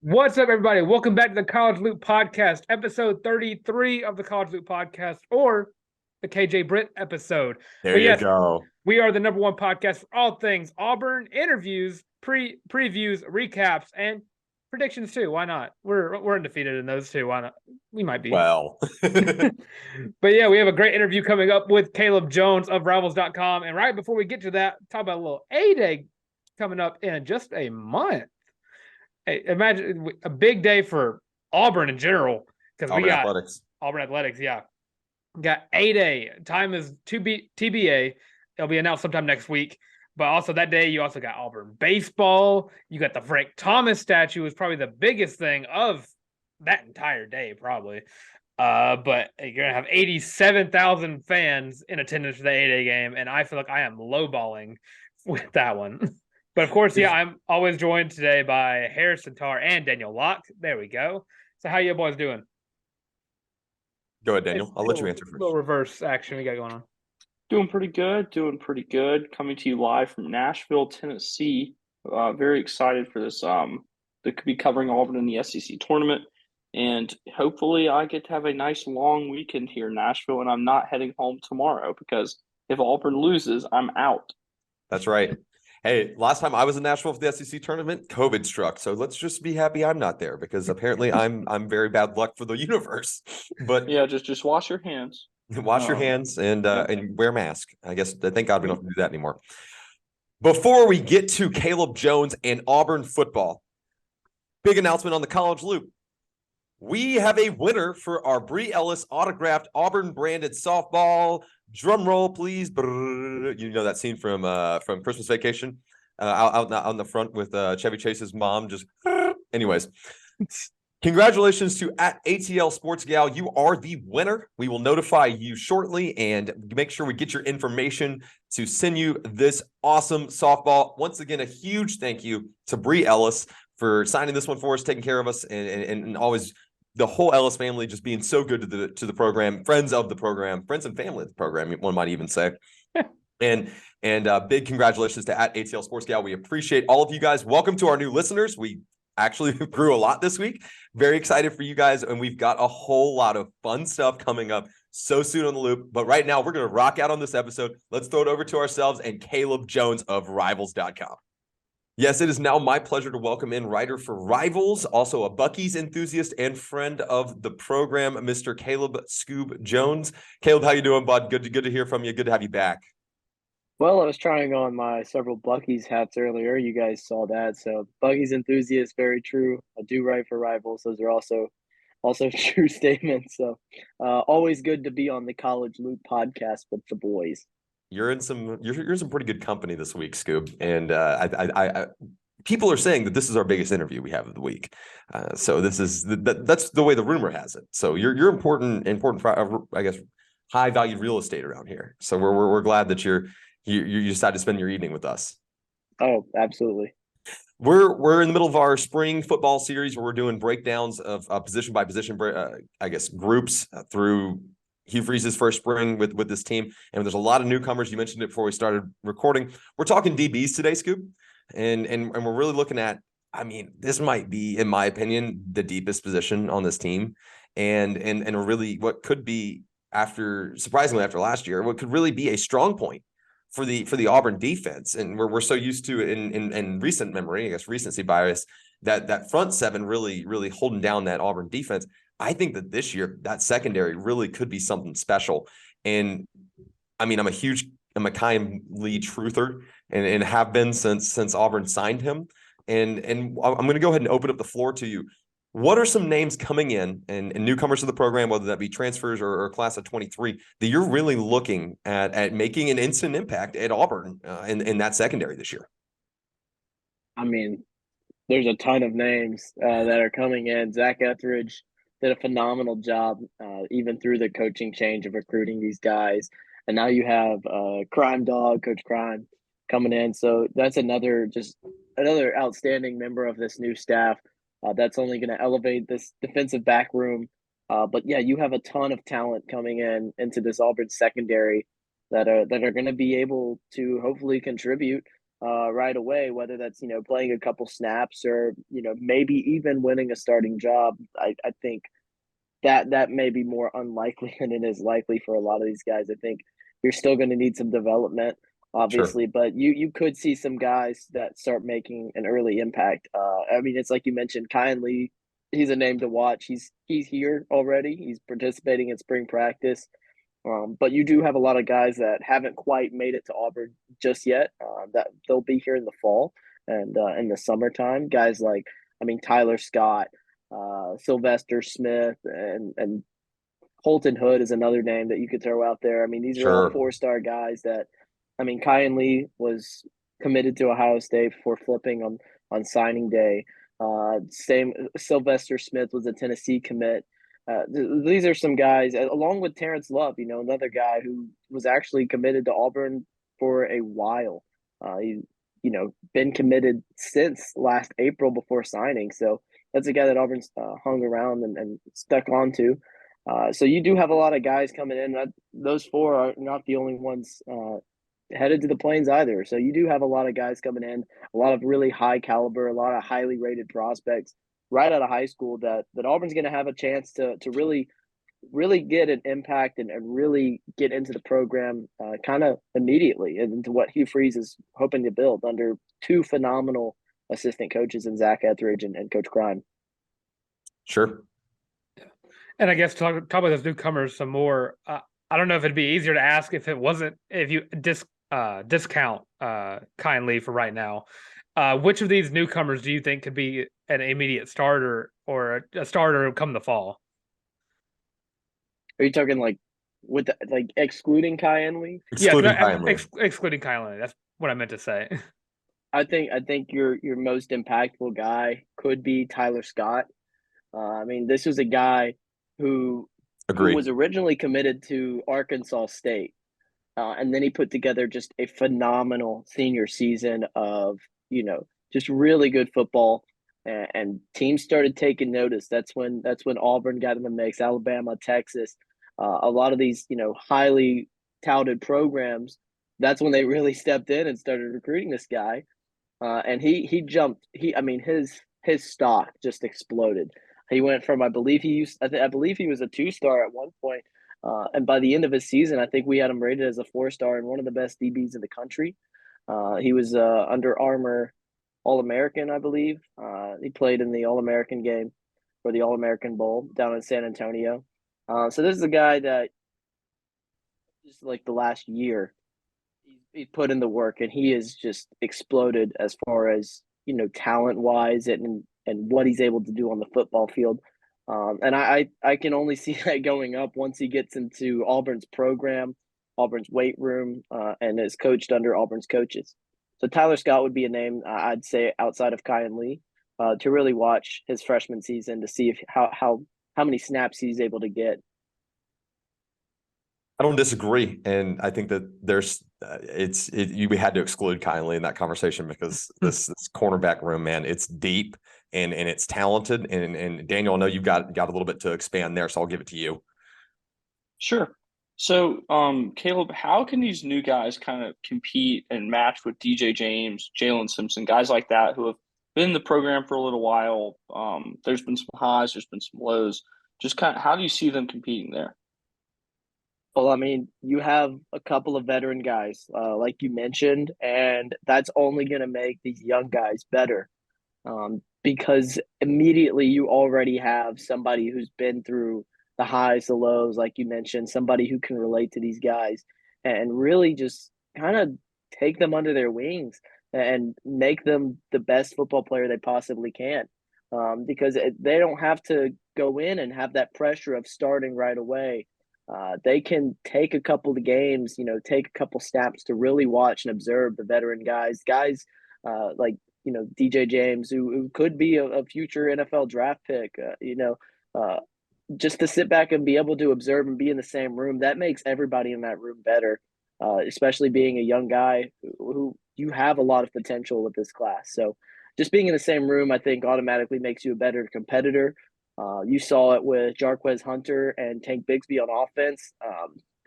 What's up, everybody? Welcome back to the College Loop Podcast, episode 33 of the College Loop Podcast, or the KJ Britt episode. There you go. We are the number one podcast for all things Auburn, interviews, previews, recaps, and predictions too. Why not? We're undefeated in those too. Why not? We might be. Well. But yeah, we have a great interview coming up with Caleb Jones of Rivals.com. And right before we get to that, talk about a little A-Day coming up in just a month. Hey, imagine a big day for Auburn in general, because we got Auburn Athletics. Yeah, we got A-Day. Time is TBA. It'll be announced sometime next week. But also that day, you also got Auburn Baseball. You got the Frank Thomas statue, is probably the biggest thing of that entire day, probably. But you're gonna have 87,000 fans in attendance for the A-Day game, and I feel like I am lowballing with that one. But of course, yeah, I'm always joined today by Harrison Tarr and Daniel Locke. There we go. So how you boys doing? Go ahead, Daniel. I'll let you answer first. Little reverse action we got going on. Doing pretty good. Coming to you live from Nashville, Tennessee. Very excited for this. To be covering Auburn in the SEC tournament. And hopefully I get to have a nice long weekend here in Nashville, and I'm not heading home tomorrow, because if Auburn loses, I'm out. That's right. Hey, last time I was in Nashville for the SEC tournament, COVID struck. So let's just be happy I'm not there, because apparently I'm very bad luck for the universe. But yeah, just wash your hands. Wash your hands and wear a mask. I guess thank God we don't have to do that anymore. Before we get to Caleb Jones and Auburn football, big announcement on the College Loop. We have a winner for our Bree Ellis autographed Auburn branded softball. Drum roll, please. You know that scene from Christmas Vacation, out on the front with Chevy Chase's mom. Just anyways, congratulations to @ATL Sports Gal. You are the winner. We will notify you shortly and make sure we get your information to send you this awesome softball. Once again, a huge thank you to Bree Ellis for signing this one for us, taking care of us, and always the whole Ellis family just being so good to the program, friends of the program, friends and family of the program, one might even say. and big congratulations to @ATL Sports Gal. We appreciate all of you guys. Welcome to our new listeners. We actually grew a lot this week. Very excited for you guys, and we've got a whole lot of fun stuff coming up so soon on the loop. But right now, we're going to rock out on this episode. Let's throw it over to ourselves and Caleb Jones of Rivals.com. Yes, it is now my pleasure to welcome in writer for Rivals, also a Buc-ee's enthusiast and friend of the program, Mr. Caleb Scoob Jones. Caleb, how you doing, bud? Good to hear from you. Good to have you back. Well, I was trying on my several Buc-ee's hats earlier. You guys saw that. So Buc-ee's enthusiast, very true. I do write for Rivals. Those are also true statements. So always good to be on the College Loop podcast with the boys. You're in some pretty good company this week, Scoob, and I people are saying that this is our biggest interview we have of the week. So this is that's the way the rumor has it. So you're important for, I guess, high valued real estate around here. So we're glad that you decided to spend your evening with us. Oh, absolutely. We're in the middle of our spring football series where we're doing breakdowns of position by position, I guess, groups through Hugh Freeze's first spring with this team. And there's a lot of newcomers. You mentioned it before we started recording. We're talking DBs today, Scoop. And we're really looking at, I mean, this might be, in my opinion, the deepest position on this team. And really what could be, surprisingly after last year, what could really be a strong point for the Auburn defense. And we're so used to in recent memory, I guess recency bias, that front seven really holding down that Auburn defense. I think that this year that secondary really could be something special. And I mean, I'm a Kyle Lee truther and have been since Auburn signed him. And I'm going to go ahead and open up the floor to you. What are some names coming in and newcomers to the program, whether that be transfers or class of 23, that you're really looking at making an instant impact at Auburn in that secondary this year? I mean, there's a ton of names that are coming in. Zach Etheridge did a phenomenal job, even through the coaching change of recruiting these guys. And now you have Crime Dog, Coach Crime, coming in. So that's another outstanding member of this new staff. That's only going to elevate this defensive back room. But yeah, you have a ton of talent coming into this Auburn secondary that are going to be able to hopefully contribute right away, whether that's, playing a couple snaps or, maybe even winning a starting job. I think that may be more unlikely than it is likely for a lot of these guys. I think you're still going to need some development, Sure. obviously, but you could see some guys that start making an early impact. I mean, it's like you mentioned, Kyan Lee, he's a name to watch. He's here already. He's participating in spring practice. But you do have a lot of guys that haven't quite made it to Auburn just yet. That they'll be here in the fall and in the summertime. Guys like, Tyler Scott, Sylvester Smith, and Holton Hood is another name that you could throw out there. I mean, these are all Sure. 4-star guys that, Kyan Lee was committed to Ohio State before flipping on signing day. Same Sylvester Smith was a Tennessee commit. These are some guys, along with Terrence Love, another guy who was actually committed to Auburn for a while. He, been committed since last April before signing. So that's a guy that Auburn's hung around and stuck onto. So you do have a lot of guys coming in. Those 4 are not the only ones headed to the Plains either. So you do have a lot of guys coming in, a lot of really high caliber, a lot of highly rated prospects right out of high school that Auburn's going to have a chance to really get an impact and really get into the program kind of immediately and into what Hugh Freeze is hoping to build under 2 phenomenal assistant coaches in Zach Etheridge and Coach Crime. Sure. And I guess talk about those newcomers some more. I don't know if it'd be easier to ask if you discount Kyan Lee for right now. Which of these newcomers do you think could be an immediate starter or a starter come the fall? Are you talking excluding Kyan Lee? Excluding Yeah, Kyan Lee. excluding Kyan Lee. That's what I meant to say. I think your most impactful guy could be Tyler Scott. This was a guy who was originally committed to Arkansas State. And then he put together just a phenomenal senior season of, just really good football. And teams started taking notice. That's when Auburn got in the mix, Alabama, Texas, a lot of these, highly touted programs. That's when they really stepped in and started recruiting this guy. And he jumped. His stock just exploded. He went from, I believe he was a 2-star at one point. And by the end of his season, I think we had him rated as a 4-star and one of the best DBs in the country. He was Under Armour All-American, I believe. He played in the All-American game or the All-American Bowl down in San Antonio. So this is a guy that just like the last year, he put in the work and he has just exploded as far as, talent-wise and what he's able to do on the football field. And I can only see that going up once he gets into Auburn's program, Auburn's weight room, and is coached under Auburn's coaches. So Tyler Scott would be a name I'd say outside of Kyan Lee to really watch his freshman season to see how many snaps he's able to get. I don't disagree, and I think that you had to exclude Kyan Lee in that conversation because this cornerback room, man, it's deep and it's talented. And Daniel, I know you've got a little bit to expand there, so I'll give it to you. Sure. So, Caleb, how can these new guys kind of compete and match with DJ James, Jalen Simpson, guys like that who have been in the program for a little while? There's been some highs, there's been some lows. Just kind of, how do you see them competing there? Well, you have a couple of veteran guys, like you mentioned, and that's only going to make these young guys better because immediately you already have somebody who's been through the highs, the lows, like you mentioned, somebody who can relate to these guys and really just kind of take them under their wings and make them the best football player they possibly can because they don't have to go in and have that pressure of starting right away. They can take a couple of games, take a couple snaps to really watch and observe the veteran guys like, DJ James, who could be a future NFL draft pick, just to sit back and be able to observe and be in the same room. That makes everybody in that room better, especially being a young guy who you have a lot of potential with this class. So just being in the same room, I think automatically makes you a better competitor. You saw it with Jarquez Hunter and Tank Bigsby on offense.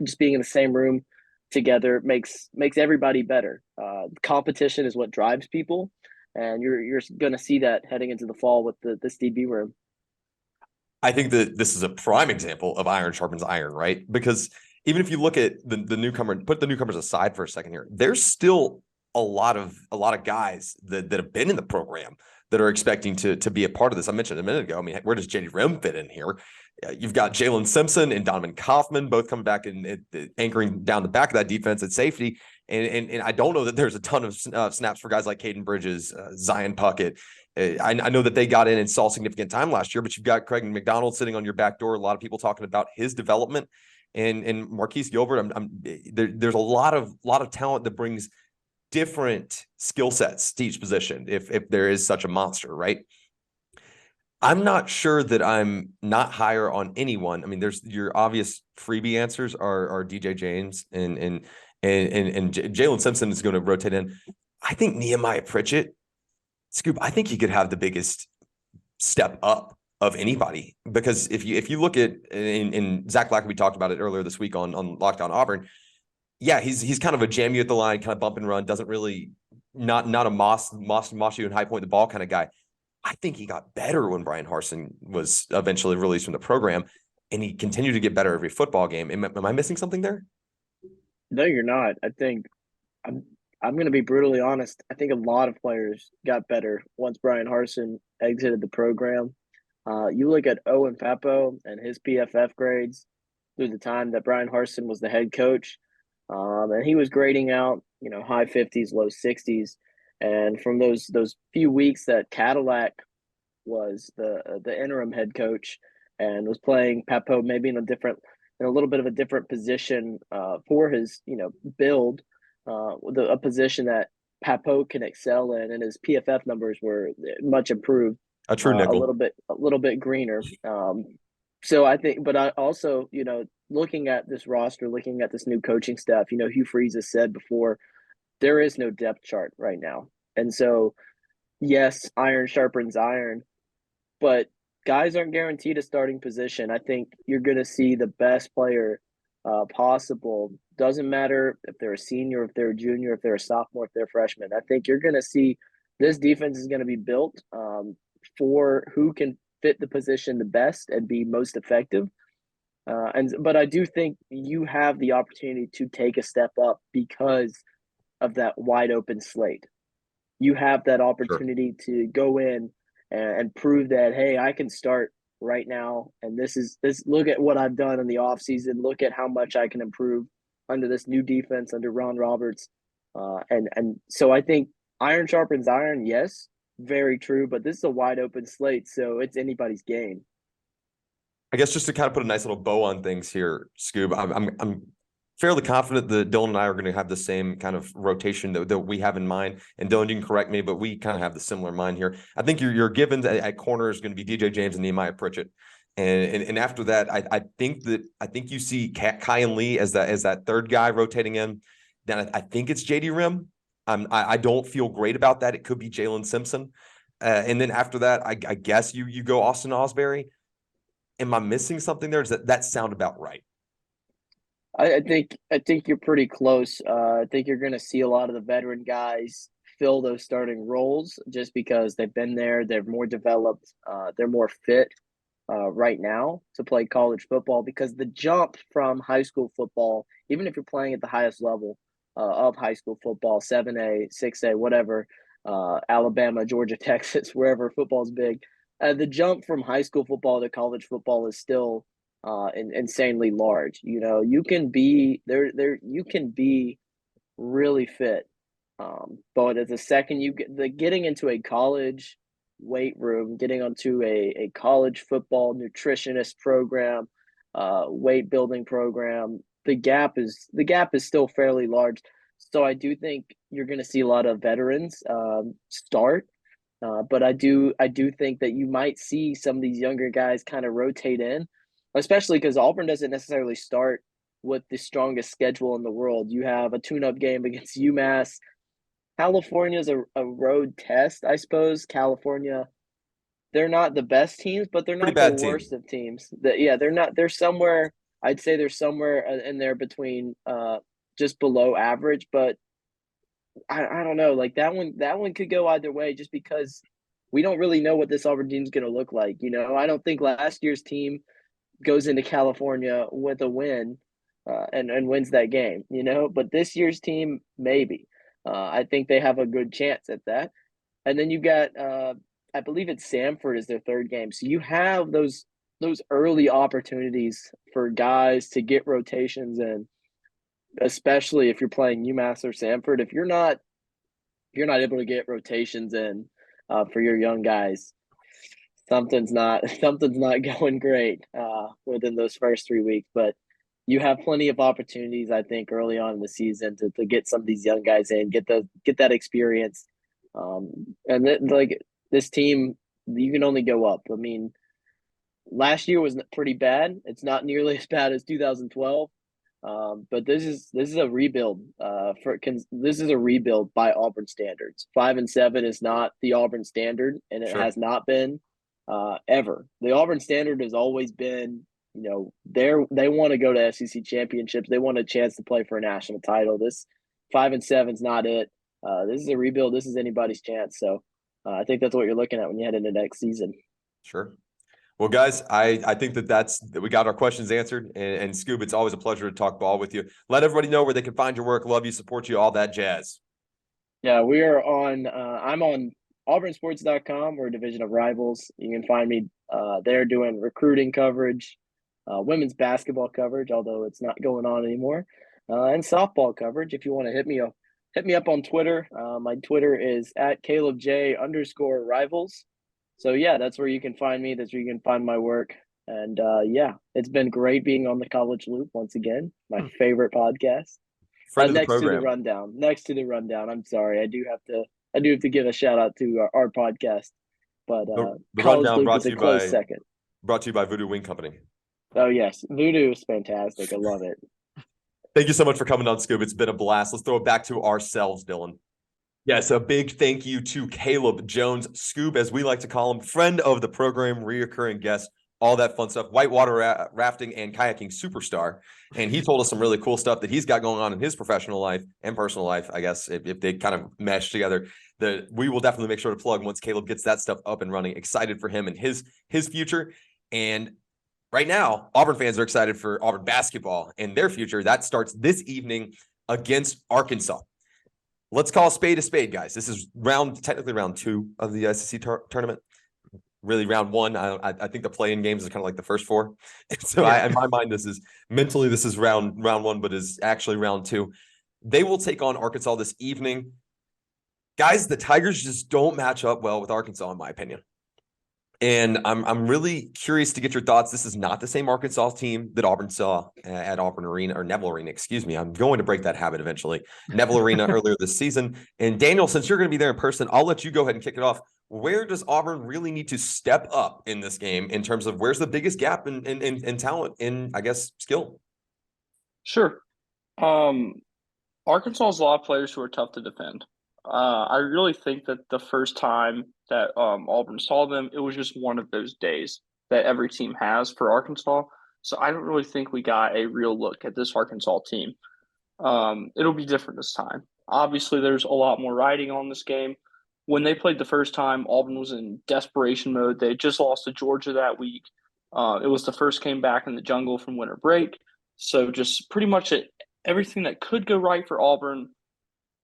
Just being in the same room together makes everybody better. Competition is what drives people, and you're going to see that heading into the fall with this DB room. I think that this is a prime example of iron sharpens iron, right? Because even if you look at the newcomer, put the newcomers aside for a second here, there's still a lot of guys that have been in the program that are expecting to be a part of this. I mentioned a minute ago. I mean, where does JD Rim fit in here? You've got Jalen Simpson and Donovan Kaufman both coming back and anchoring down the back of that defense at safety. And I don't know that there's a ton of snaps for guys like Caden Bridges, Zion Puckett. I know that they got in and saw significant time last year, but you've got Craig McDonald sitting on your back door. A lot of people talking about his development, and Marquise Gilbert. There's a lot of talent that brings different skill sets to each position. If there is such a monster, right? I'm not sure that I'm not higher on anyone. I mean, there's your obvious freebie answers are DJ James and Jalen Simpson is going to rotate in. I think Nehemiah Pritchett, Scoop, I think he could have the biggest step up of anybody, because if you look at in Zach Larck, we talked about it earlier this week on Lockdown Auburn. Yeah, he's kind of a jam you at the line, kind of bump and run, doesn't really not a moss you and high point the ball kind of guy. I think he got better when Brian Harsin was eventually released from the program, and he continued to get better every football game. Am I missing something there? No, you're not. I think I'm going to be brutally honest. I think a lot of players got better once Brian Harsin exited the program. You look at Owen Papo and his PFF grades through the time that Brian Harsin was the head coach, and he was grading out, high 50s, low 60s. And from those few weeks that Cadillac was the interim head coach and was playing Papo maybe in a little bit of a different position for his build, a position that Papo can excel in, and his PFF numbers were much improved. A true nickel, a little bit greener. So I think, but I also looking at this roster, looking at this new coaching staff, Hugh Freeze has said before, there is no depth chart right now. And so, yes, iron sharpens iron, but guys aren't guaranteed a starting position. I think you're going to see the best player possible. Doesn't matter if they're a senior, if they're a junior, if they're a sophomore, if they're a freshman. I think you're going to see this defense is going to be built for who can fit the position the best and be most effective. But I do think you have the opportunity to take a step up because of that wide open slate. You have that opportunity to go in and prove that, hey, I can start right now. And this look at what I've done in the offseason. Look at how much I can improve under this new defense, under Ron Roberts. And so I think iron sharpens iron. Yes, very true. But this is a wide open slate, so it's anybody's game. I guess just to kind of put a nice little bow on things here, Scoob, I'm fairly confident that Dylan and I are going to have the same kind of rotation that we have in mind. And Dylan, you can correct me, but we kind of have the similar mind here. I think your givens at corner is going to be DJ James and Nehemiah Pritchett. And after that, I think you see Kyan Lee as that third guy rotating in. Then I think it's JD Rim. I don't feel great about that. It could be Jalen Simpson. And then after that, I guess you go Austin Osbury. Am I missing something there? Does that sound about right? I think you're pretty close. I think you're going to see a lot of the veteran guys fill those starting roles just because they've been there. They're more developed. They're more fit right now to play college football, because the jump from high school football, even if you're playing at the highest level of high school football, 7A, 6A, whatever, Alabama, Georgia, Texas, wherever football's big, the jump from high school football to college football is still insanely large. You can be there. You can be really fit, but at the second you getting into a college weight room, getting onto a college football nutritionist program, weight building program, the gap is still fairly large. So I do think you're going to see a lot of veterans start. But I do think that you might see some of these younger guys kind of rotate in, especially because Auburn doesn't necessarily start with the strongest schedule in the world. You have a tune-up game against UMass. California's a road test, I suppose. California, they're not the best teams, but they're not the worst of teams. They're not. They're somewhere. I'd say they're somewhere in there between just below average, but I don't know. Like that one could go either way just because we don't really know what this Auburn team's going to look like. I don't think last year's team goes into California with a win and wins that game, but this year's team, maybe. I think they have a good chance at that. And then you got, I believe it's Samford is their third game. So you have those early opportunities for guys to get rotations in, especially if you're playing UMass or Samford. If you're not able to get rotations in for your young guys, something's not going great within those first 3 weeks. But you have plenty of opportunities, I think, early on in the season to get some of these young guys in, get that experience. This team, you can only go up. I mean, last year was pretty bad. It's not nearly as bad as 2012. But this is a rebuild. This is a rebuild by Auburn standards. 5-7 is not the Auburn standard, and it has not been ever. The Auburn standard has always been, they want to go to SEC championships. They want a chance to play for a national title. This 5-7 is not it. This is a rebuild. This is anybody's chance. So I think that's what you're looking at when you head into next season. Sure. Well, guys, I think that we got our questions answered. And Scoob, it's always a pleasure to talk ball with you. Let everybody know where they can find your work, love you, support you, all that jazz. Yeah, we are on. I'm on auburnsports.com. We're a division of Rivals. You can find me there doing recruiting coverage, women's basketball coverage, although it's not going on anymore, and softball coverage. If you want to hit me up on Twitter. My Twitter is @CalebJ_Rivals. So yeah, that's where you can find me. That's where you can find my work. And it's been great being on the College Loop once again. My favorite podcast. Friend of the Next program. to the rundown. I'm sorry. I do have to give a shout out to our podcast. But the College rundown Loop is a close second. Brought to you by Voodoo Wing Company. Oh yes, Voodoo is fantastic. I love it. Thank you so much for coming on, Scoob. It's been a blast. Let's throw it back to ourselves, Dylan. Yes, a big thank you to Caleb Jones, Scoob, as we like to call him, friend of the program, reoccurring guest, all that fun stuff, whitewater rafting and kayaking superstar. And he told us some really cool stuff that he's got going on in his professional life and personal life, I guess, if they kind of mesh together. That we will definitely make sure to plug once Caleb gets that stuff up and running. Excited for him and his future. And right now, Auburn fans are excited for Auburn basketball and their future. That starts this evening against Arkansas. Let's call a spade, guys. This is technically round 2 of the SEC tournament. Really, round 1. I think the play-in games is kind of like the first 4. So in my mind, this is round 1, but is actually round 2. They will take on Arkansas this evening. Guys, the Tigers just don't match up well with Arkansas, in my opinion. And I'm really curious to get your thoughts. This is not the same Arkansas team that Auburn saw at Auburn Arena, or Neville Arena, excuse me. I'm going to break that habit eventually. Neville Arena earlier this season. And Daniel, since you're going to be there in person, I'll let you go ahead and kick it off. Where does Auburn really need to step up in this game in terms of where's the biggest gap in talent, in, I guess, skill? Sure. Arkansas has a lot of players who are tough to defend. I really think that the first time that Auburn saw them, it was just one of those days that every team has for Arkansas. So I don't really think we got a real look at this Arkansas team. It'll be different this time. Obviously, there's a lot more riding on this game. When they played the first time, Auburn was in desperation mode. They just lost to Georgia that week. It was the first game back in the jungle from winter break. So just pretty much everything that could go right for Auburn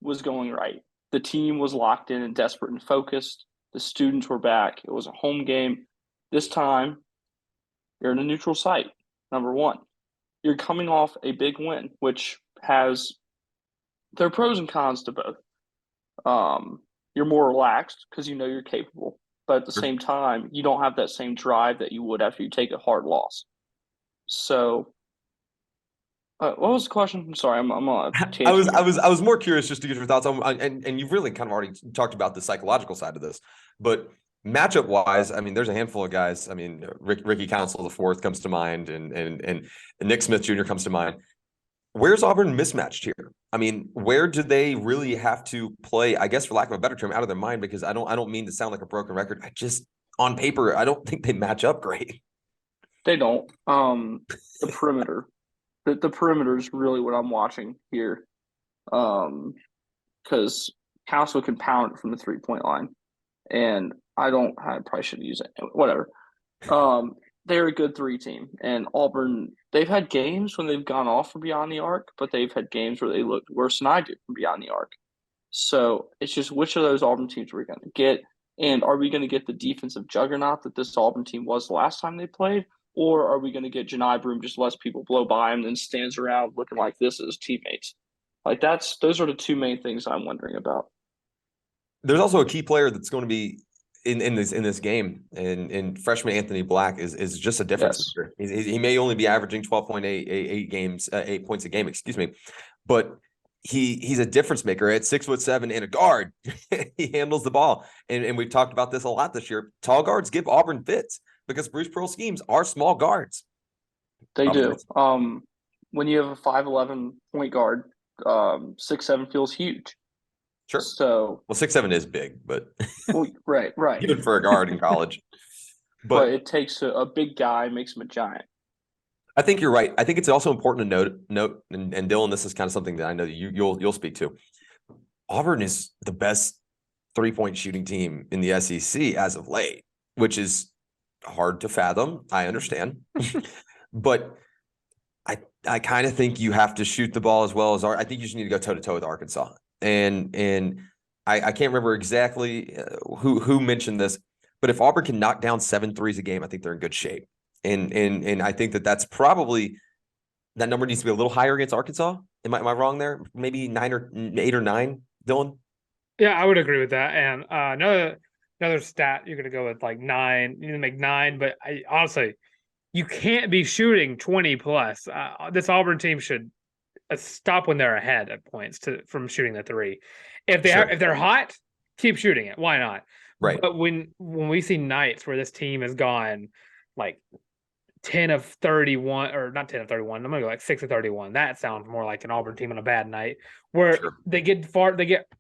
was going right. The team was locked in and desperate and focused. The students were back. It was a home game. This time, you're in a neutral site, number one. You're coming off a big win, which has their pros and cons to both. You're more relaxed because you know you're capable. But at the same time, you don't have that same drive that you would after you take a hard loss. So what was the question? I'm sorry, I'm on a tangent. I was more curious just to get your thoughts on, and you've really kind of already talked about the psychological side of this, but matchup wise, I mean, there's a handful of guys. I mean, Ricky Council IV comes to mind, and Nick Smith Jr. comes to mind. Where's Auburn mismatched here? I mean, where do they really have to play, I guess, for lack of a better term, out of their mind? Because I don't mean to sound like a broken record. On paper, I don't think they match up great. They don't. The perimeter. The perimeter is really what I'm watching here. Because Castle can pound it from the 3-point line. And I probably should use it. Whatever. They're a good 3 team. And Auburn, they've had games when they've gone off from beyond the arc, but they've had games where they looked worse than I do from beyond the arc. So it's just which of those Auburn teams we're going to get. And are we going to get the defensive juggernaut that this Auburn team was the last time they played? Or are we going to get Janai Broome just lets people blow by him and then stands around looking like this as teammates? Like those are the 2 main things I'm wondering about. There's also a key player that's going to be in this game, and freshman Anthony Black is just a difference maker. He may only be averaging 12.8 points a game, but he's a difference maker at 6'7" and a guard. He handles the ball, and we've talked about this a lot this year. Tall guards give Auburn fits because Bruce Pearl schemes are small guards. They do. When you have a 5'11" point guard, 6'7" feels huge. Sure. So 6'7" is big, but right. Even for a guard in college. But it takes a big guy, makes him a giant. I think you're right. I think it's also important to note, and Dylan, this is kind of something that I know that you'll speak to. Auburn is the best 3-point shooting team in the SEC as of late, which is hard to fathom. I understand, but I kind of think you have to shoot the ball as well as I think you just need to go toe to toe with Arkansas. And I can't remember exactly who mentioned this, but if Auburn can knock down 7 threes a game, I think they're in good shape. And I think that's probably that number needs to be a little higher against Arkansas. Am I wrong there? Maybe 8 or 9, Dylan? Yeah, I would agree with that. And another stat, you're going to go with like 9. You need to make 9, but honestly, you can't be shooting 20 plus. This Auburn team should stop when they're ahead at points from shooting the 3. If they're hot, keep shooting it. Why not? Right. But when we see nights where this team has gone like 10 of 31, or not 10 of 31, I'm gonna go like 6 of 31. That sounds more like an Auburn team on a bad night, where they get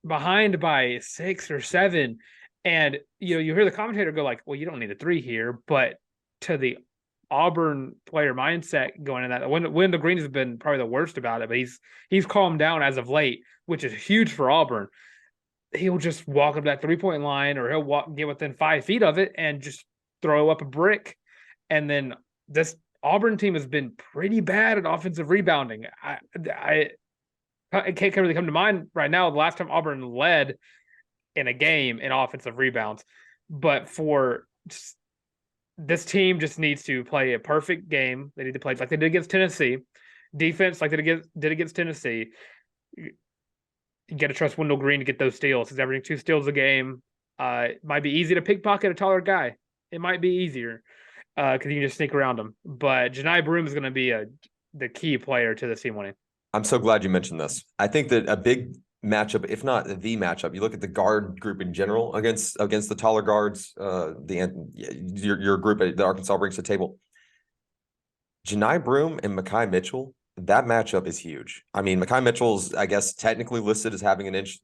behind by 6 or 7, and you hear the commentator go like, "Well, you don't need a 3 here," but to the Auburn player mindset going in that, Wendell Green has been probably the worst about it, but he's calmed down as of late, which is huge for Auburn. He'll just walk up that 3-point line, or he'll get within 5 feet of it and just throw up a brick. And then this Auburn team has been pretty bad at offensive rebounding. It can't really come to mind right now the last time Auburn led in a game in offensive rebounds. But for this team just needs to play a perfect game. They need to play like they did against Tennessee. Defense like they did against Tennessee. You got to trust Wendell Green to get those steals. He's averaging 2 steals a game. It might be easy to pickpocket a taller guy. It might be easier because you can just sneak around him. But Janai Broome is going to be the key player to this team winning. I'm so glad you mentioned this. I think that a big matchup, if not the matchup, you look at the guard group in general against the taller guards, your group that Arkansas brings to the table. Janai Broome and Mekhi Mitchell, that matchup is huge. I mean, Mekhi Mitchell's, I guess, technically listed as having an inch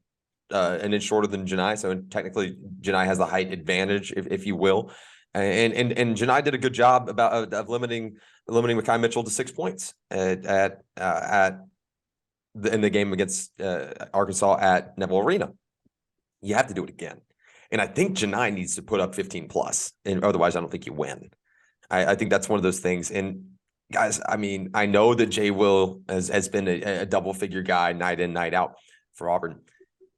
shorter than Janai, so technically Janai has the height advantage, if you will. And Janai did a good job of limiting Mekhi Mitchell to 6 points in the game against Arkansas at Neville Arena. You have to do it again. And I think Janai needs to put up 15 plus, and otherwise I don't think you win. I think that's one of those things. And guys, I mean, I know that Jay Will has been a double figure guy night in, night out for Auburn.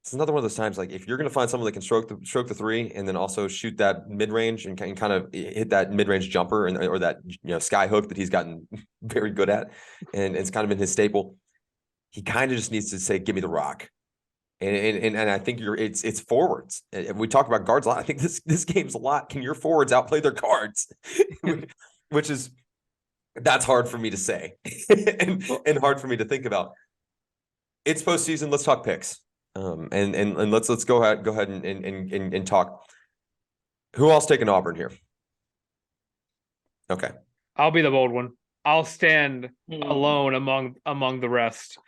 It's another one of those times, like if you're going to find someone that can stroke the 3 and then also shoot that mid range and kind of hit that mid range jumper or that sky hook that he's gotten very good at, and it's kind of been his staple. He kind of just needs to say, "Give me the rock," and I think it's forwards. We talk about guards a lot. I think this game's a lot. Can your forwards outplay their guards? That's hard for me to say and hard for me to think about. It's postseason. Let's talk picks. And let's go ahead and talk. Who else taking Auburn here? Okay, I'll be the bold one. I'll stand alone among the rest,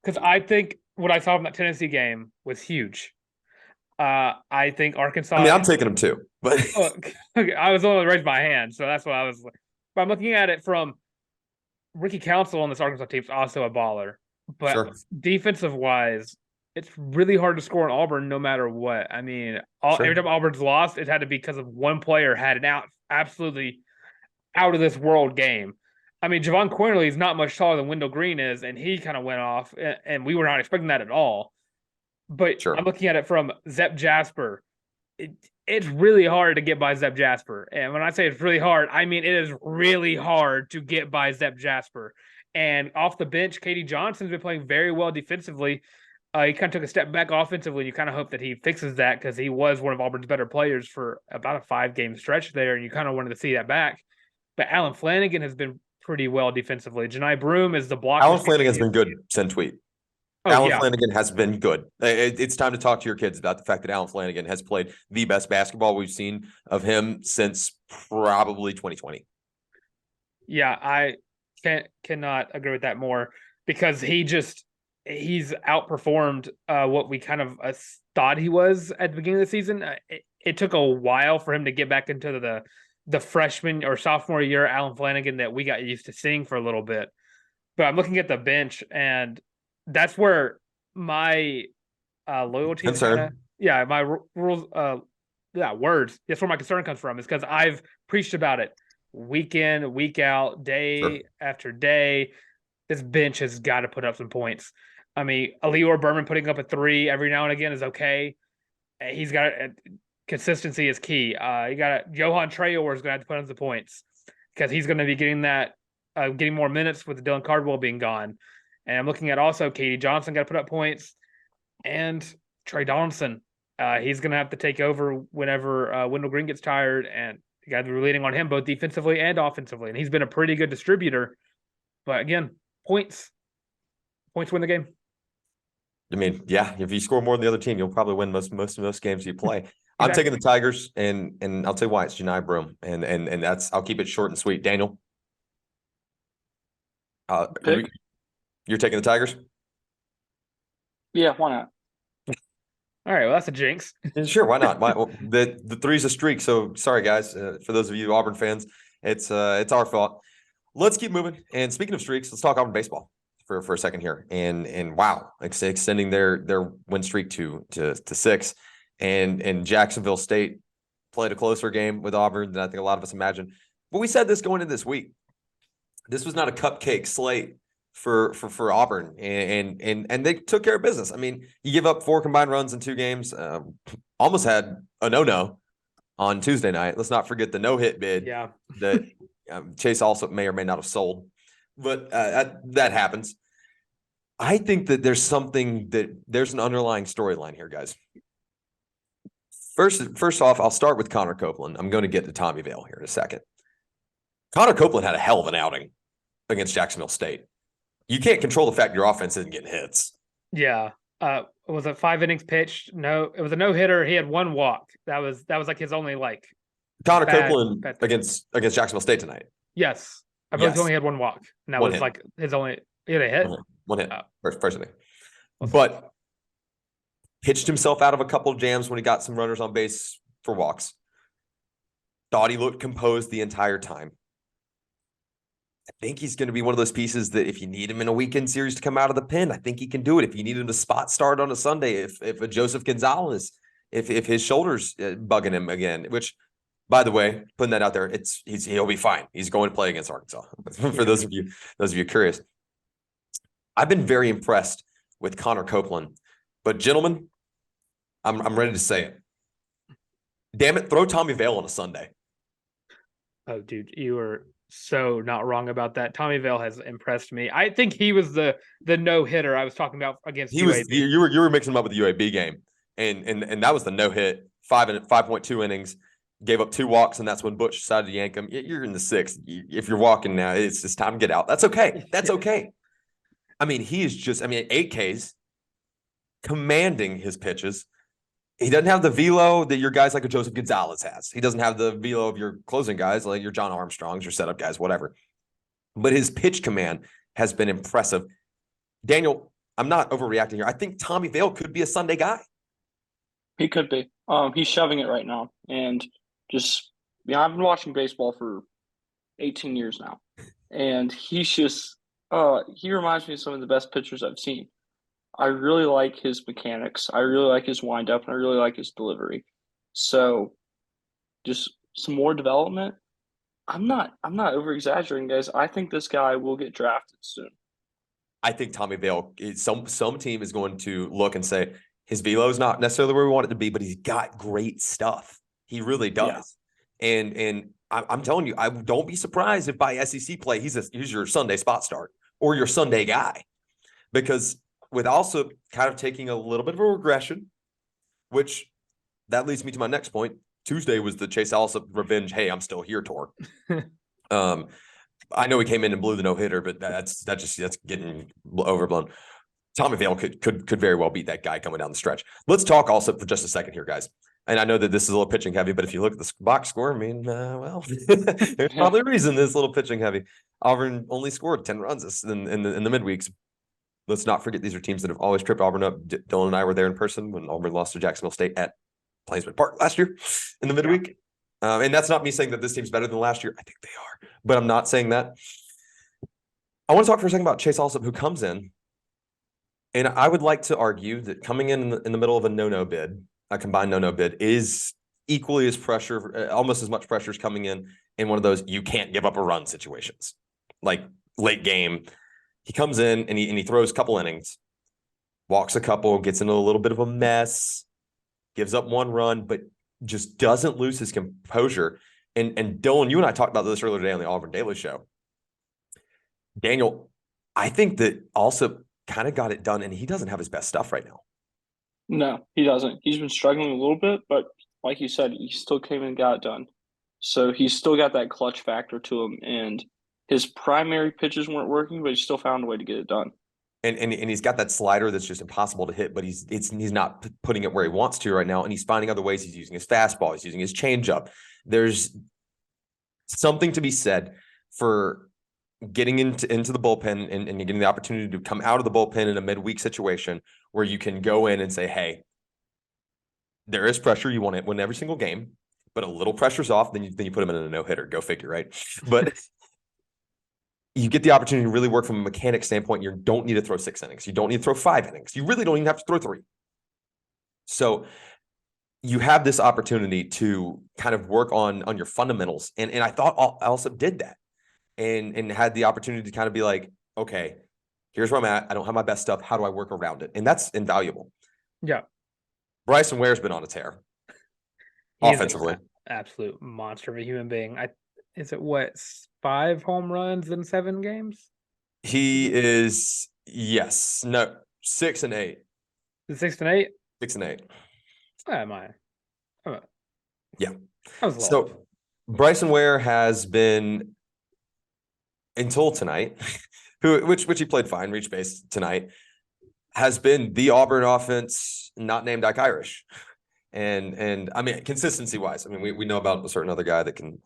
because I think what I saw from that Tennessee game was huge. I think Arkansas. I mean, I'm taking them too, but okay, I was the one that raised my hand, so that's what I was. But I'm looking at it from Ricky Council on this Arkansas team is also a baller, but Sure. defensive wise, it's really hard to score in Auburn no matter what. I mean, Sure. every time Auburn's lost, it had to be because of one player had an absolutely out of this world game. I mean, Javon Quinterly is not much taller than Wendell Green is, and he kind of went off, and we were not expecting that at all. But Sure. I'm looking at it from Zep Jasper. It's really hard to get by Zep Jasper. And when I say it's really hard, I mean it is really hard to get by Zep Jasper. And off the bench, Katie Johnson's been playing very well defensively. He kind of took a step back offensively. You kind of hope that he fixes that because he was one of Auburn's better players for about a 5-game stretch there, and you kind of wanted to see that back. But Alan Flanagan has been pretty well defensively. Janai Broom is the blocker. Alan Flanagan has been good. Send tweet. Alan Flanagan has been good. It's time to talk to your kids about the fact that Alan Flanagan has played the best basketball we've seen of him since probably 2020. Yeah, I cannot agree with that more because he's outperformed what we kind of thought he was at the beginning of the season. It took a while for him to get back into the freshman or sophomore year Alan Flanagan that we got used to seeing for a little bit. But I'm looking at the bench, and that's where my loyalty concern. My rules words. That's where my concern comes from, is because I've preached about it week in, week out, day after day. This bench has got to put up some points. I mean, Alior Berman putting up a 3 every now and again is okay. He's got consistency is key. You got Johan Trayor is going to have to put on some points because he's going to be getting getting more minutes with Dylan Cardwell being gone. And I'm looking at also Katie Johnson got to put up points, and Trey Donaldson. He's going to have to take over whenever Wendell Green gets tired, and you got to be leaning on him both defensively and offensively. And he's been a pretty good distributor. But again, points win the game. I mean, yeah, if you score more than the other team, you'll probably win most of those games you play. Exactly. I'm taking the Tigers, and I'll tell you why. It's Janai Broom, and that's, I'll keep it short and sweet. Daniel, you're taking the Tigers? Yeah, why not? All right, well, that's a jinx. Sure, why not? The 3's a streak. So sorry, guys. For those of you Auburn fans, it's our fault. Let's keep moving. And speaking of streaks, let's talk Auburn baseball for a second here. And wow, extending their win streak to 6. And Jacksonville State played a closer game with Auburn than I think a lot of us imagined. But we said this going into this week. This was not a cupcake slate for Auburn, and they took care of business. I mean, you give up 4 combined runs in 2 games. Almost had a no on Tuesday night. Let's not forget the no-hit bid. Yeah, that Chase also may or may not have sold, but that happens. I think that there's an underlying storyline here, guys. First off, I'll start with Connor Copeland. I'm going to get to Tommy Vale here in a second. Connor Copeland had a hell of an outing against Jacksonville State. You can't control the fact your offense isn't getting hits. Yeah. Was it 5 innings pitched? No, it was a no-hitter. He had 1 walk. That was like his only Connor Copeland against Jacksonville State tonight. Yes. I believe he only had 1 walk. And that was like his only he had a hit. One hit. First inning. But pitched himself out of a couple of jams when he got some runners on base for walks. Thought he looked composed the entire time. I think he's going to be one of those pieces that if you need him in a weekend series to come out of the pen, I think he can do it. If you need him to spot start on a Sunday, if a Joseph Gonzalez, if his shoulder's bugging him again, which, by the way, putting that out there, he'll be fine. He's going to play against Arkansas. For those of you curious, I've been very impressed with Connor Copeland. But gentlemen, I'm ready to say it. Damn it, throw Tommy Vale on a Sunday. Oh, dude, you were so not wrong about that. Tommy Vale has impressed me. I think he was the no hitter I was talking about against UAB. You were mixing him up with the UAB game, and that was the no hit, 5.2 innings, gave up 2 walks, and that's when Butch decided to yank him. You're in the 6th. If you're walking now, it's time to get out. That's okay. That's okay. I mean, he is just 8 Ks, commanding his pitches. He doesn't have the velo that your guys like a Joseph Gonzalez has. He doesn't have the velo of your closing guys like your John Armstrongs, your setup guys, whatever. But his pitch command has been impressive. Daniel, I'm not overreacting here. I think Tommy Vale could be a Sunday guy. He could be. He's shoving it right now. And I've been watching baseball for 18 years now. and he's just he reminds me of some of the best pitchers I've seen. I really like his mechanics. I really like his windup, and I really like his delivery. So, just some more development. I'm not over exaggerating, guys. I think this guy will get drafted soon. I think Tommy Vale, some team is going to look and say his velo is not necessarily where we want it to be, but he's got great stuff. He really does. Yeah. And I'm telling you, I don't be surprised if by SEC play he's your Sunday spot start or your Sunday guy, because with also kind of taking a little bit of a regression, which that leads me to my next point. Tuesday was the Chase Allsup revenge. Hey, I'm still here tour. I know he came in and blew the no-hitter, but that's getting overblown. Tommy Vale could very well beat that guy coming down the stretch. Let's talk also for just a second here, guys. And I know that this is a little pitching heavy, but if you look at the box score, I mean, there's probably a reason this is a little pitching heavy. Auburn only scored 10 runs in the midweeks. Let's not forget these are teams that have always tripped Auburn up. Dylan and I were there in person when Auburn lost to Jacksonville State at Plainsman Park last year in the midweek. And that's not me saying that this team's better than last year. I think they are, but I'm not saying that. I want to talk for a second about Chase Allsup, who comes in. And I would like to argue that coming in the middle of a no-no bid, a combined no-no bid, is equally as pressure, almost as much pressure as coming in one of those you can't give up a run situations. Like late game, he comes in and he throws a couple innings, walks a couple, gets into a little bit of a mess, gives up one run, but just doesn't lose his composure. And Dylan, you and I talked about this earlier today on the Auburn Daily Show. Daniel, I think that also kind of got it done, and he doesn't have his best stuff right now. No, he doesn't. He's been struggling a little bit, but like you said, he still came and got it done. So he's still got that clutch factor to him, and his primary pitches weren't working, but he still found a way to get it done. And he's got that slider that's just impossible to hit, but he's not putting it where he wants to right now, and he's finding other ways. He's using his fastball, he's using his changeup. There's something to be said for getting into the bullpen and getting the opportunity to come out of the bullpen in a midweek situation where you can go in and say, hey, there is pressure. You want to win every single game, but a little pressure's off. Then you put him in a no-hitter. Go figure, right? But you get the opportunity to really work from a mechanic standpoint. You don't need to throw 6 innings. You don't need to throw 5 innings. You really don't even have to throw 3. So you have this opportunity to kind of work on your fundamentals. And I thought Allsup did that and had the opportunity to kind of be like, okay, here's where I'm at. I don't have my best stuff. How do I work around it? And that's invaluable. Yeah. Bryson Ware's been on a tear. Offensively. Absolute monster of a human being. Is it 5 home runs in 7 games? He is 6 and 8. 6 and 8? 6 and 8. Yeah. So Bryson Ware has been, until tonight, which he played fine, reached base tonight, has been the Auburn offense not named Ike Irish. And I mean, consistency wise, I mean, we know about a certain other guy that can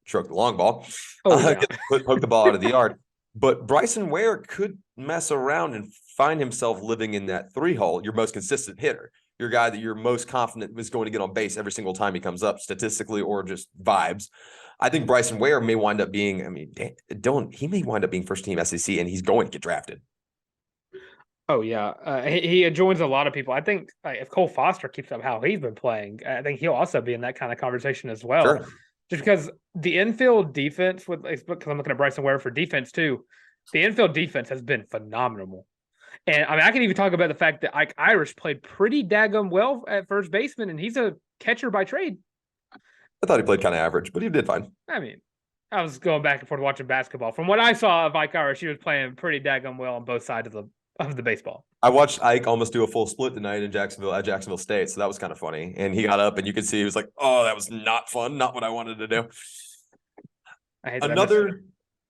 stroke the long ball, poke the ball out of the yard. But Bryson Ware could mess around and find himself living in that 3 hole, your most consistent hitter, your guy that you're most confident is going to get on base every single time he comes up, statistically or just vibes. I think Bryson Ware may wind up being, he may wind up being first team SEC, and he's going to get drafted. Oh, yeah. He joins a lot of people. I think if Cole Foster keeps up how he's been playing, I think he'll also be in that kind of conversation as well. Sure. Just because the infield defense, because I'm looking at Bryson Ware for defense too, the infield defense has been phenomenal. And I mean, I can even talk about the fact that Ike Irish played pretty daggum well at first baseman, and he's a catcher by trade. I thought he played kind of average, but he did fine. I mean, I was going back and forth watching basketball. From what I saw of Ike Irish, he was playing pretty daggum well on both sides of the baseball. I watched Ike almost do a full split tonight in Jacksonville State, so that was kind of funny. And he got up, and you could see he was like, "Oh, that was not fun, not what I wanted to do."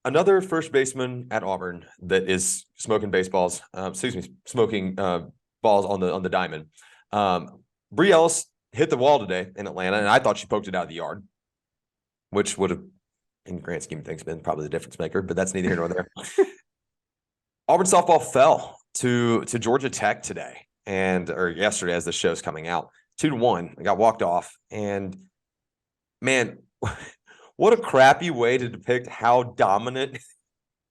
Another first baseman at Auburn that is smoking balls on the diamond. Bree Ellis hit the wall today in Atlanta, and I thought she poked it out of the yard, which would have, in the grand scheme of things, been probably the difference maker. But that's neither here nor there. Auburn softball fell to Georgia Tech today, or yesterday as the show's coming out, 2-1. It got walked off, and man, What a crappy way to depict how dominant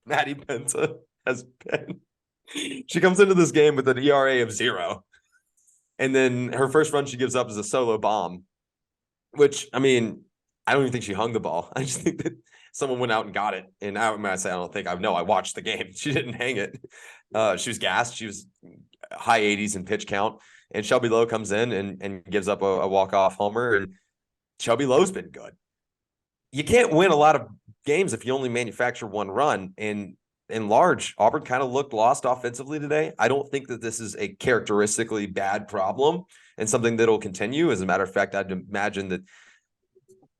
Maddie Pensa has been. She comes into this game with an ERA of 0. And then her first run she gives up is a solo bomb, which, I mean, I don't even think she hung the ball. I just think that someone went out and got it. And I watched the game. She didn't hang it. She was gassed. She was high 80s in pitch count. And Shelby Lowe comes in and gives up a walk-off homer. And Shelby Lowe's been good. You can't win a lot of games if you only manufacture one run. And in large, Auburn kind of looked lost offensively today. I don't think that this is a characteristically bad problem and something that'll continue. As a matter of fact, I'd imagine that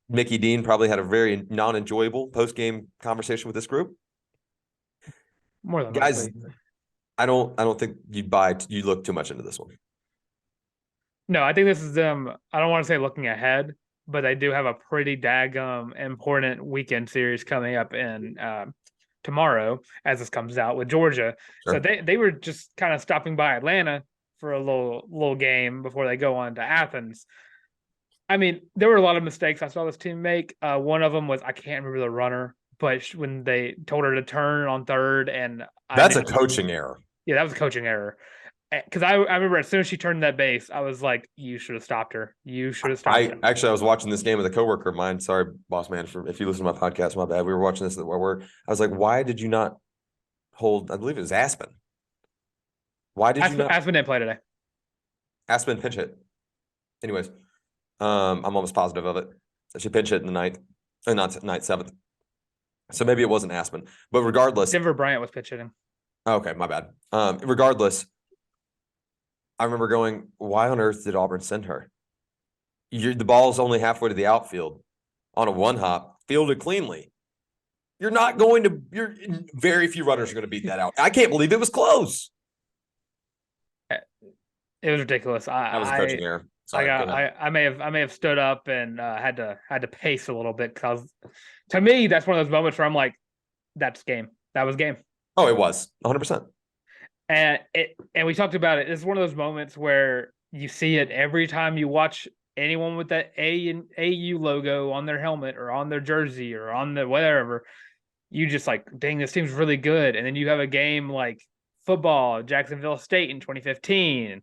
Mickey Dean probably had a very non-enjoyable post-game conversation with this group. More than guys, likely. I don't think you look too much into this one. No, I think this is them. I don't want to say looking ahead, but they do have a pretty daggum important weekend series coming up in tomorrow as this comes out with Georgia. Sure. So they were just kind of stopping by Atlanta for a little game before they go on to Athens. I mean, there were a lot of mistakes I saw this team make. One of them was, I can't remember the runner, but when they told her to turn on third, and that's a coaching error. Yeah, that was a coaching error. Because I remember as soon as she turned that base, I was like, you should have stopped her. You should have stopped her. Actually, I was watching this game with a coworker of mine. Sorry, boss man, if you listen to my podcast, my bad. We were watching this at work. I was like, why did you not hold, I believe it was Aspen. Why did you not? Aspen didn't play today. Aspen pinch hit. Anyways, I'm almost positive of it. She pinch hit in the ninth, not seventh. So maybe it wasn't Aspen. But regardless. Denver Bryant was pitch hitting. Okay, my bad. Regardless, I remember going, why on earth did Auburn send her? The ball's only halfway to the outfield on a one hop, fielded cleanly. Very few runners are going to beat that out. I can't believe it was close. It was ridiculous. That was a coaching error. Sorry, I may have stood up and had to pace a little bit, because to me, that's one of those moments where I'm like, that's game. That was game. Oh, it was 100%. And we talked about it. It's one of those moments where you see it every time you watch anyone with that A and AU logo on their helmet or on their jersey or on the whatever. You just like, dang, this team's really good. And then you have a game like football, Jacksonville State in 2015,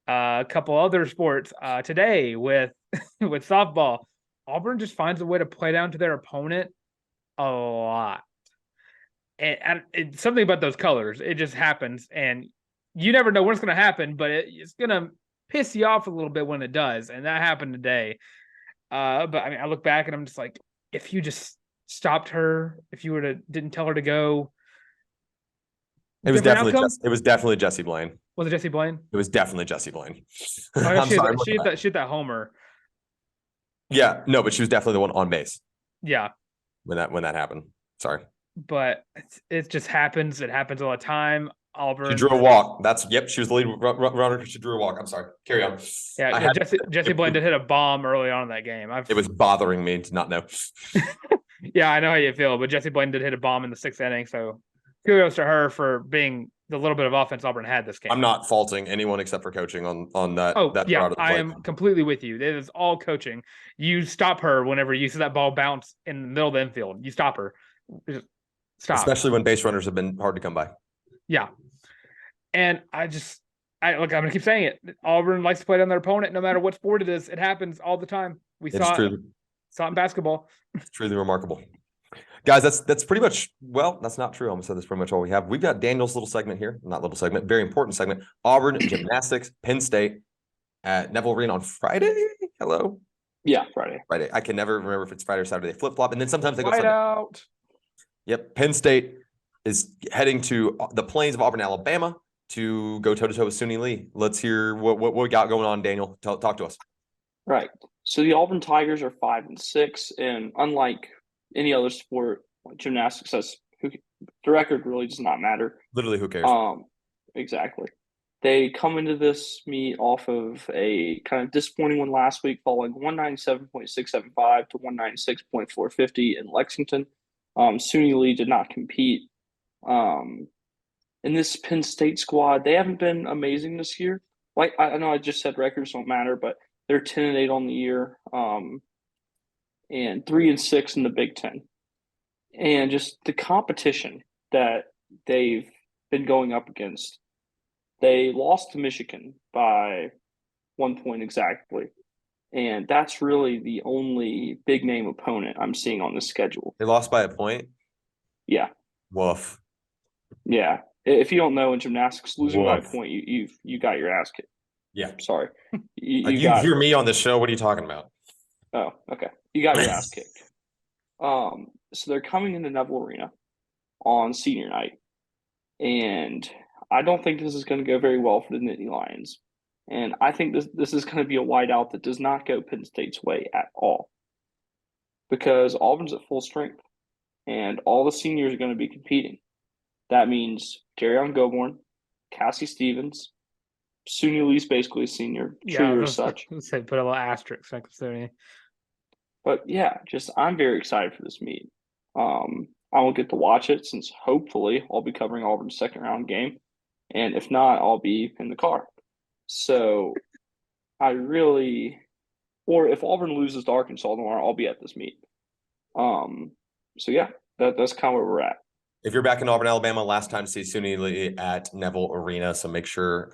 a couple other sports today with with softball. Auburn just finds a way to play down to their opponent a lot. And it's something about those colors. It just happens, and you never know when it's going to happen, but it's going to piss you off a little bit when it does, and that happened today. But I mean, I look back and I'm just like, if you just stopped her, if you didn't tell her to go, it was definitely Jesse Blaine. Was it Jesse Blaine? It was definitely Jesse Blaine. I'm sorry. She hit that homer. Yeah, no, but she was definitely the one on base. Yeah. When that happened. Sorry. But it just happens. It happens all the time. Auburn. She drew a walk. She was the lead runner. She drew a walk. I'm sorry. Carry on. Yeah, Jesse Blaine did hit a bomb early on in that game. It was bothering me to not know. Yeah, I know how you feel, but Jesse Blaine did hit a bomb in the 6th inning. So kudos to her for being the little bit of offense Auburn had this game. I'm not faulting anyone except for coaching on that. Oh, that yeah, I am completely with you. It is all coaching. You stop her whenever you see that ball bounce in the middle of the infield. You stop her. Just stop. Especially when base runners have been hard to come by. Yeah. And I'm going to keep saying it. Auburn likes to play down their opponent no matter what sport it is. It happens all the time. Saw it in basketball. It's truly remarkable. Guys, that's pretty much, well, that's not true. I almost said that's pretty much all we have. We've got Daniel's little segment here. Not little segment, very important segment. Auburn Gymnastics, Penn State at Neville Arena on Friday. Hello? Yeah, Friday. I can never remember if it's Friday or Saturday. They flip-flop, and then sometimes they go Sunday. Out. Yep. Penn State is heading to the plains of Auburn, Alabama to go toe-to-toe with Suni Lee. Let's hear what we got going on, Daniel. Talk to us. Right. So the Auburn Tigers are 5-6, and unlike any other sport, like gymnastics, the record really does not matter. Literally, who cares? Exactly. They come into this meet off of a kind of disappointing one last week, falling 197.675 to 196.450 in Lexington. Suni Lee did not compete. In this Penn State squad, they haven't been amazing this year. Like, I know I just said records don't matter, but they're 10-8 on the year. and 3-6 in the Big Ten. And just the competition that they've been going up against. They lost to Michigan by 1 point exactly. And that's really the only big name opponent I'm seeing on the schedule. They lost by a point? Yeah. Woof. Yeah. If you don't know, in gymnastics, losing by a Woof. point, you got your ass kicked. Yeah. Sorry. You hear me on the show. What are you talking about? Oh, okay. You got your ass kicked. So they're coming into Neville Arena on senior night. And I don't think this is going to go very well for the Nittany Lions. And I think this is going to be a whiteout that does not go Penn State's way at all. Because Auburn's at full strength. And all the seniors are going to be competing. That means Derrian Gobourne, Cassie Stevens, Suni Lee's basically a senior, treated as such. Say put a little asterisk next to Suni. But yeah, I'm very excited for this meet. I will get to watch it since hopefully I'll be covering Auburn's second round game. And if not, I'll be in the car. So or if Auburn loses to Arkansas tomorrow, I'll be at this meet. So yeah, that's kind of where we're at. If you're back in Auburn, Alabama, last time to see Suni Lee at Neville Arena. So make sure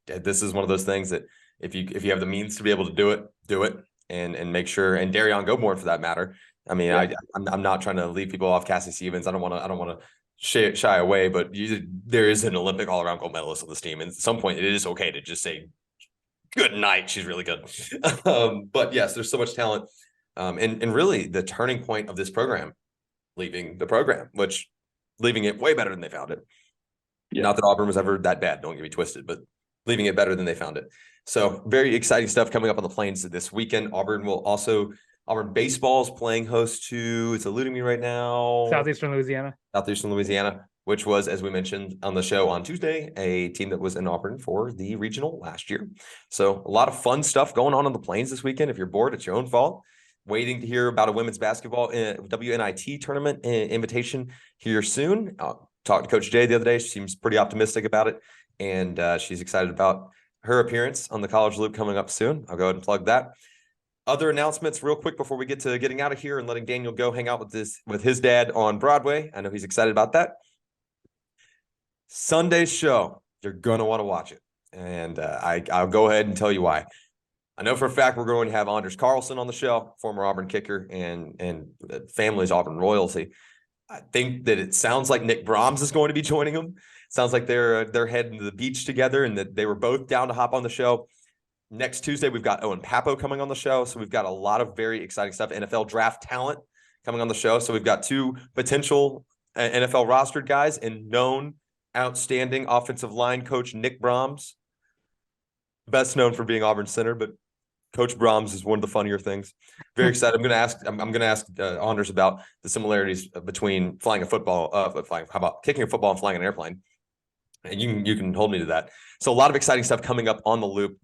this is one of those things that if you have the means to be able to do it and make sure, and Derrian Gobourne for that matter. I mean, yeah. I'm not trying to leave people off Cassie Stevens. I don't want to shy away, but there is an Olympic all-around gold medalist on this team. And at some point, it is okay to just say, good night. She's really good. But yes, there's so much talent. And really the turning point of this program, leaving it way better than they found it. Yeah. Not that Auburn was ever that bad. Don't get me twisted, but leaving it better than they found it. So very exciting stuff coming up on the Plains this weekend. Auburn Baseball is playing host to, it's eluding me right now. Southeastern Louisiana, which was, as we mentioned on the show on Tuesday, a team that was in Auburn for the regional last year. So a lot of fun stuff going on the Plains this weekend. If you're bored, it's your own fault. Waiting to hear about a women's basketball WNIT tournament invitation here soon. Talked to Coach Jay the other day. She seems pretty optimistic about it, and she's excited about her appearance on the College Loop coming up soon. I'll go ahead and plug that. Other announcements real quick before we get to getting out of here and letting Daniel go hang out with his dad on Broadway. I know he's excited about that. Sunday's show, you're going to want to watch it, and I'll go ahead and tell you why. I know for a fact we're going to have Anders Carlson on the show, former Auburn kicker and family's Auburn royalty. I think that it sounds like Nick Brahms is going to be joining them. Sounds like they're heading to the beach together and that they were both down to hop on the show. Next Tuesday, we've got Owen Papo coming on the show. So we've got a lot of very exciting stuff. NFL draft talent coming on the show. So we've got two potential NFL rostered guys and known outstanding offensive line coach Nick Brahms, best known for being Auburn center, but Coach Brahms is one of the funnier things. Very excited. I'm going to ask Anders about the similarities between flying a football, how about kicking a football and flying an airplane? And you can hold me to that. So a lot of exciting stuff coming up on the Loop.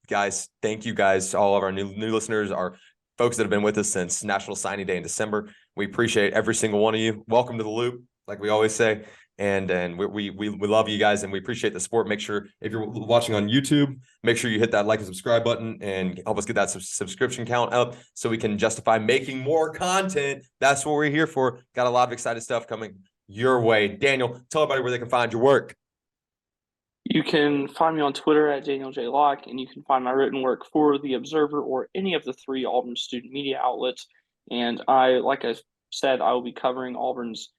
Guys, thank you guys, all of our new listeners, our folks that have been with us since National Signing Day in December. We appreciate every single one of you. Welcome to the Loop, like we always say. And we love you guys and we appreciate the support. Make sure if you're watching on YouTube, make sure you hit that like and subscribe button and help us get that subscription count up so we can justify making more content. That's what we're here for. Got a lot of exciting stuff coming your way. Daniel, tell everybody where they can find your work. You can find me on Twitter at Daniel J. Locke, and you can find my written work for The Observer or any of the 3 Auburn student media outlets. And like I said, I will be covering Auburn's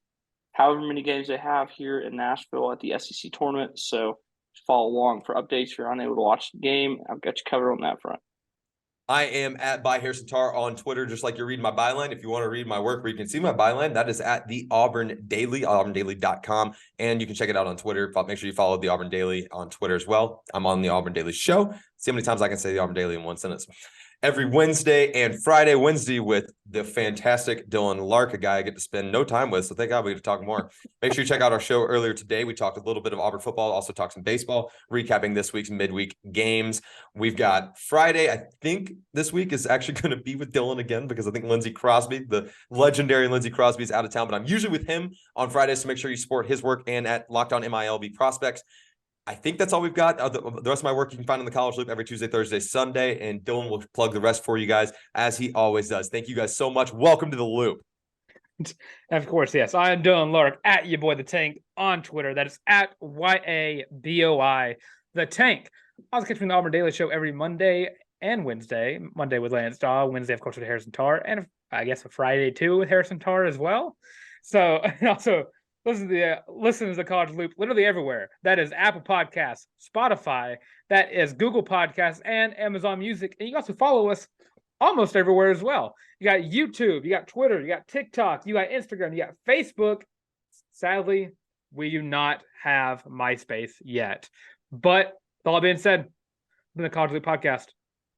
however many games they have here in Nashville at the SEC tournament. So follow along for updates. If you're unable to watch the game, I've got you covered on that front. I am at Tarr on Twitter, just like you're reading my byline. If you want to read my work where you can see my byline, that is at the Auburn Daily, auburndaily.com. And you can check it out on Twitter. Make sure you follow the Auburn Daily on Twitter as well. I'm on the Auburn Daily show. See how many times I can say the Auburn Daily in one sentence. Every Wednesday and Friday. Wednesday with the fantastic Dylan Larck, a guy I get to spend no time with. So thank God we get to talk more. Make sure you check out our show earlier today. We talked a little bit of Auburn football, also talked some baseball, recapping this week's midweek games. We've got Friday. I think this week is actually going to be with Dylan again because I think Lindsey Crosby, the legendary Lindsey Crosby, is out of town. But I'm usually with him on Fridays, so make sure you support his work and at Locked On MILB Prospects. I think that's all we've got. The rest of my work you can find on the College Loop every Tuesday, Thursday, Sunday, and Dylan will plug the rest for you guys as he always does. Thank you guys so much. Welcome to the Loop. And of course, yes, I am Dylan Larck at your boy the Tank on Twitter. That is at YABOI the Tank. I was catching the Auburn Daily Show every Monday and Wednesday. Monday with Lance Daw, Wednesday, of course, with Harrison Tarr, and I guess a Friday too with Harrison Tarr as well. So, and also listen to the College Loop literally everywhere. That is Apple Podcasts, Spotify, that is Google Podcasts, and Amazon Music. And you can also follow us almost everywhere as well. You got YouTube, you got Twitter, you got TikTok, you got Instagram, you got Facebook. Sadly, we do not have MySpace yet. But with all that being said, the College Loop Podcast.